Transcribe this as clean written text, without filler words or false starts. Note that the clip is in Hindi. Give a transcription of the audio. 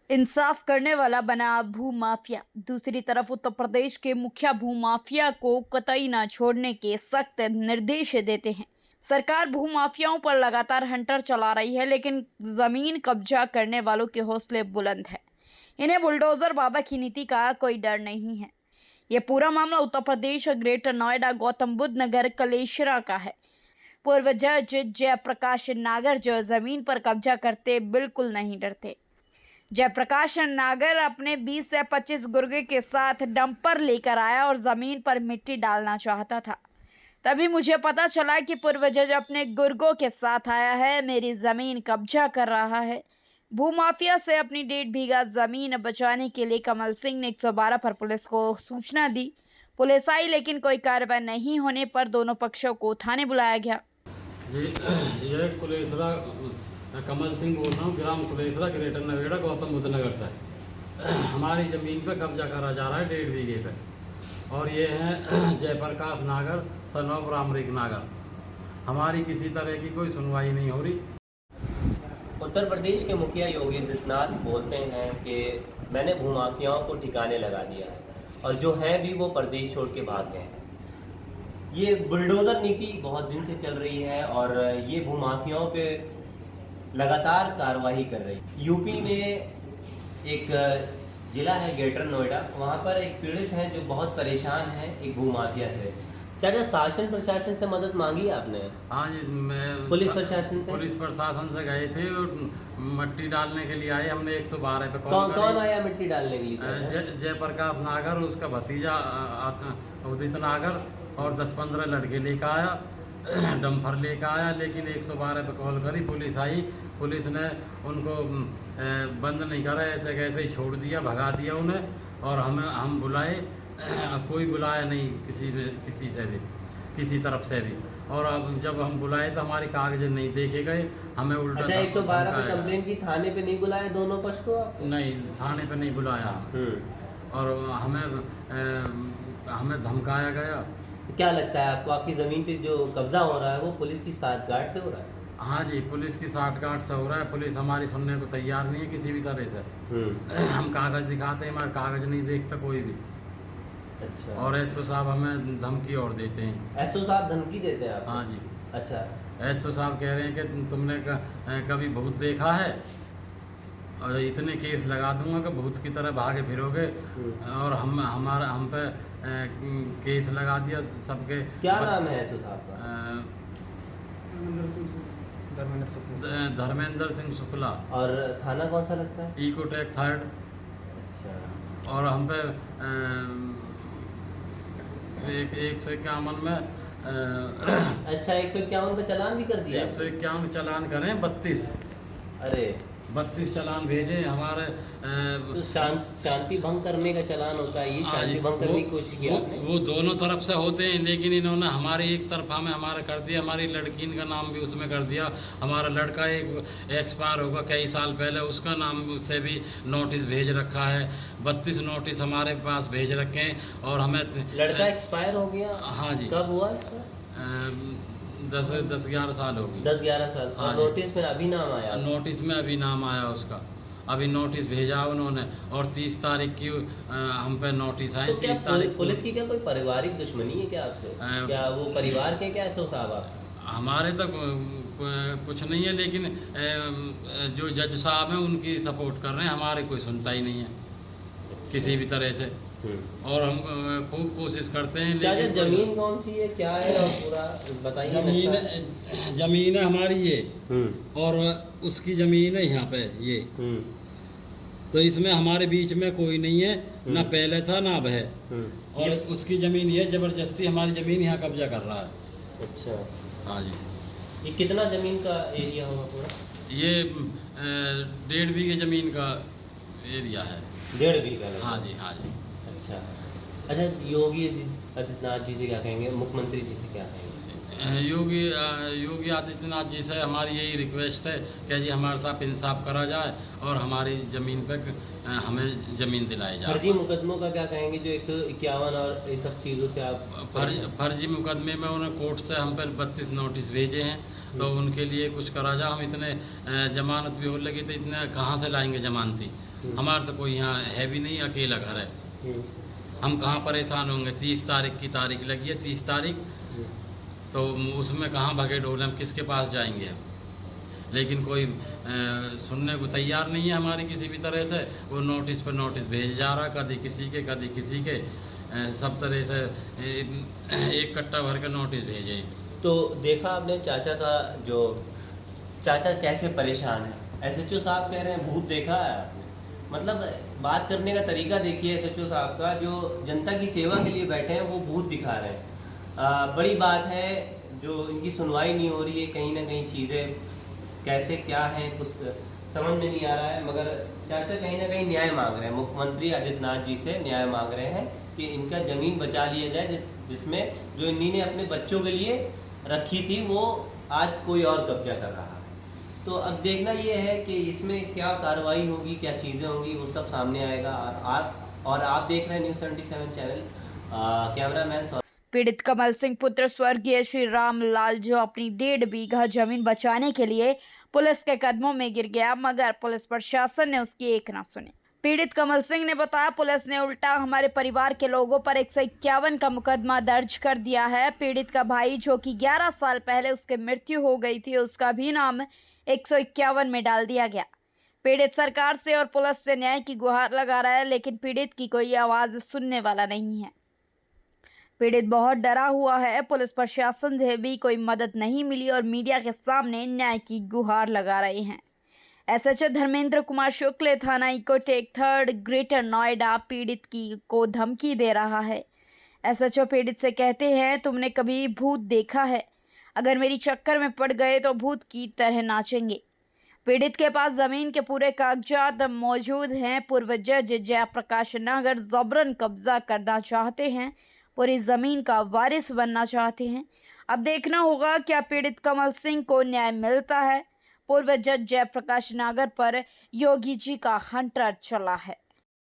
इंसाफ करने वाला बना भू माफिया। दूसरी तरफ उत्तर प्रदेश के मुखिया भू माफिया को कतई न छोड़ने के सख्त निर्देश देते हैं। सरकार भू माफियाओं पर लगातार हंटर चला रही है, लेकिन जमीन कब्जा करने वालों के हौसले बुलंद है। इन्हें बुलडोजर बाबा की नीति का कोई डर नहीं है। यह पूरा मामला उत्तर प्रदेश ग्रेटर नोएडा गौतम बुद्ध नगर कलेशरा का है। पूर्व जज जयप्रकाश नागर जो जमीन पर कब्जा करते बिल्कुल नहीं डरते। जयप्रकाश नागर अपने 20 से 25 गुर्गे के साथ डंपर लेकर आया और जमीन पर मिट्टी डालना चाहता था। तभी मुझे पता चला कि पूर्व जज अपने गुर्गों के साथ आया है, मेरी जमीन कब्जा कर रहा है। भूमाफिया से अपनी 1.5 बीघा जमीन बचाने के लिए कमल सिंह ने 112 पर पुलिस को सूचना दी। पुलिस आई, लेकिन कोई कार्रवाई नहीं होने पर दोनों पक्षों को थाने बुलाया गया। ये कुलेसरा कमल सिंह बोल रहा हूँ, ग्राम कुलेसरा ग्रेटर नोएडा गौतम बुद्ध नगर से। हमारी ज़मीन पे कब्जा करा जा रहा है 1.5 बीघे पे, और ये है जयप्रकाश नागर सन ऑफ रामरिक नागर। हमारी किसी तरह की कोई सुनवाई नहीं हो रही। उत्तर प्रदेश के मुखिया योगी आदित्यनाथ बोलते हैं कि मैंने भूमाफियाओं को ठिकाने लगा दिया है, और जो हैं भी वो प्रदेश छोड़ के भाग गए हैं। ये बुलडोजर नीति बहुत दिन से चल रही है और ये भूमाफियाओं पे लगातार कार्रवाई कर रही है। यूपी में एक जिला है ग्रेटर नोएडा, वहाँ पर एक पीड़ित हैं जो बहुत परेशान है एक भूमाफिया से। क्या शासन प्रशासन से मदद मांगी आपने? हाँ जी, मैं पुलिस प्रशासन से? पुलिस प्रशासन से गए थे और मिट्टी डालने के लिए आए। हमने 112 पे कौन आया मिट्टी डालने के लिए? जयप्रकाश नागर, उसका भतीजा उदित नागर, और 10-15 लड़के लेकर आया, डंपर लेकर आया। लेकिन 112 पे कॉल करी, पुलिस आई। पुलिस ने उनको बंद नहीं करा, ऐसे कैसे ही छोड़ दिया, भगा दिया उन्हें। और हम बुलाए, कोई बुलाया नहीं किसी से भी, किसी तरफ से भी। और अब जब हम बुलाए तो हमारे कागज नहीं देखे गए, हमें उल्टा। अच्छा, 112 पे कंप्लेन की, थाने पे नहीं बुलाया दोनों पक्ष को? नहीं, थाने पे नहीं बुलाया। और हमें धमकाया गया। क्या लगता है आपको, आपकी जमीन पे जो कब्जा हो रहा है वो पुलिस की साठगांठ से हो रहा है? हाँ जी, पुलिस की साठगांठ से हो रहा है। पुलिस हमारी सुनने को तैयार नहीं है किसी भी तरह से। हम कागज दिखाते हैं, हमारे कागज नहीं देखता कोई भी। अच्छा। और एसओ साहब हमें धमकी और देते हैं। एसओ साहब धमकी देते हैं आपको? हाँ जी। अच्छा। एसओ साहब कह रहे हैं कि तुमने कभी भूत देखा है, और इतने केस लगा दूंगा कि भूत की तरह भागे फिरोगे। और हम पे केस लगा दिया सबके। क्या नाम है एसओ साहब का? धर्मेंद्र सिंह शुक्ला। और थाना कौन सा लगता है? Ecotech 3rd। अच्छा। और हम पे 151 में अच्छा, 151 का चालान भी कर दिया? 151 चालान करें, 32। अरे, 32 चालान भेजे हमारे। तो शांति भंग करने का चालान होता है, ये शांति भंग करने की कोशिश की आपने? वो दोनों तरफ से होते हैं, लेकिन इन्होंने हमारी एक तरफा में हमारा कर दिया। हमारी लड़की का नाम भी उसमें कर दिया। हमारा लड़का एक एक्सपायर होगा कई साल पहले, उसका नाम से भी नोटिस भेज रखा है। 32 नोटिस हमारे पास भेज रखे हैं। और हमें लड़का एक्सपायर हो गया? हाँ जी। कब हुआ इसका? 10-11 साल हो गई। 10-11 साल। हाँ, और नोटिस में अभी नाम आया? नोटिस में अभी नाम आया उसका। अभी नोटिस भेजा उन्होंने, और 30 तारीख की हम पे नोटिस आए। तो 30 तारीख। पुलिस की क्या कोई पारिवारिक दुश्मनी है क्या आपसे? क्या वो परिवार के क्या एसओ साहब आप? हमारे तक कुछ नहीं है, लेकिन जो जज साहब हैं उनकी सपोर्ट कर रहे हैं। हमारे कोई सुनता ही नहीं है किसी भी तरह से। और हम खूब कोशिश करते हैं। लेकिन जमीन कौन सी है, क्या है, और पूरा बताइए। जमीन है हमारी ये, और उसकी जमीन है यहाँ पे ये। तो इसमें हमारे बीच में कोई नहीं है, ना पहले था ना अब है। और उसकी जमीन ये जबरदस्ती हमारी जमीन यहाँ कब्जा कर रहा है। अच्छा। हाँ जी। ये कितना जमीन का एरिया होगा पूरा? ये 1.5 बीघे जमीन का एरिया है। 1.5 बीघा? हाँ जी, हाँ जी। अच्छा, योगी आदित्यनाथ जी से क्या कहेंगे, मुख्यमंत्री जी से क्या कहेंगे? योगी आदित्यनाथ जी से हमारी यही रिक्वेस्ट है कि जी हमारे साथ इंसाफ करा जाए और हमारी ज़मीन पे हमें ज़मीन दिलाई जाए। फर्जी मुकदमों का क्या कहेंगे, जो 151 और ये सब चीज़ों से आप? फर्जी मुकदमे में उन्हें कोर्ट से हम पे 32 नोटिस भेजे हैं, तो उनके लिए कुछ करा जा। हम इतने जमानत भी हो लगी तो इतने कहाँ से लाएंगे जमानती। हमारा तो कोई यहाँ है भी नहीं, अकेला घर है। हम कहाँ परेशान होंगे। 30 तारीख की तारीख लगी है, 30 तारीख, तो उसमें कहाँ भगे डोले, हम किसके पास जाएंगे अब। लेकिन कोई सुनने को तैयार नहीं है हमारी किसी भी तरह से। वो नोटिस पर नोटिस भेज जा रहा, कभी किसी के सब तरह से एक कट्टा भर के नोटिस भेजे। तो देखा आपने चाचा का, जो चाचा कैसे परेशान है। एसएचओ साहब कह रहे हैं भूत देखा है आपने। मतलब बात करने का तरीका देखिए एसएचओ साहब का, जो जनता की सेवा के लिए बैठे हैं वो भूत दिखा रहे हैं। बड़ी बात है जो इनकी सुनवाई नहीं हो रही है। कहीं ना कहीं चीज़ें कैसे क्या हैं कुछ समझ में नहीं आ रहा है। मगर चाचा कहीं ना कहीं न्याय मांग रहे हैं, मुख्यमंत्री आदित्यनाथ जी से न्याय मांग रहे हैं कि इनका ज़मीन बचा लिया जाए, जिसमें जो इन्हीं ने अपने बच्चों के लिए रखी थी वो आज कोई और कब्जा कर रहा है। तो अब देखना ये है कि इसमें क्या कार्रवाई होगी, क्या चीज़ें होंगी, वो सब सामने आएगा। और आप देख रहे हैं न्यूज़ 77 चैनल। कैमरामैन पीड़ित कमल सिंह पुत्र स्वर्गीय श्री राम लाल जो अपनी 1.5 बीघा जमीन बचाने के लिए पुलिस के कदमों में गिर गया, मगर पुलिस प्रशासन ने उसकी एक ना सुनी। पीड़ित कमल सिंह ने बताया, पुलिस ने उल्टा हमारे परिवार के लोगों पर 151 का मुकदमा दर्ज कर दिया है। पीड़ित का भाई जो कि 11 साल पहले उसकी मृत्यु हो गई थी, उसका भी नाम 151 में डाल दिया गया। पीड़ित सरकार से और पुलिस से न्याय की गुहार लगा रहा है, लेकिन पीड़ित की कोई आवाज सुनने वाला नहीं है। पीड़ित बहुत डरा हुआ है। पुलिस प्रशासन से भी कोई मदद नहीं मिली और मीडिया के सामने न्याय की गुहार लगा रहे हैं। एसएचओ धर्मेंद्र कुमार शुक्ल थाना इकोटेक 3 ग्रेटर नोएडा पीड़ित को धमकी दे रहा है। एसएचओ पीड़ित से कहते हैं, तुमने कभी भूत देखा है? अगर मेरी चक्कर में पड़ गए तो भूत की तरह नाचेंगे। पीड़ित के पास जमीन के पूरे कागजात मौजूद हैं। पूर्व जज जयप्रकाश नागर जबरन कब्जा करना चाहते हैं, पूरी जमीन का वारिस बनना चाहते हैं। अब देखना होगा क्या पीड़ित कमल सिंह को न्याय मिलता है। पूर्व जज जयप्रकाश नागर पर योगी जी का हंटर चला है।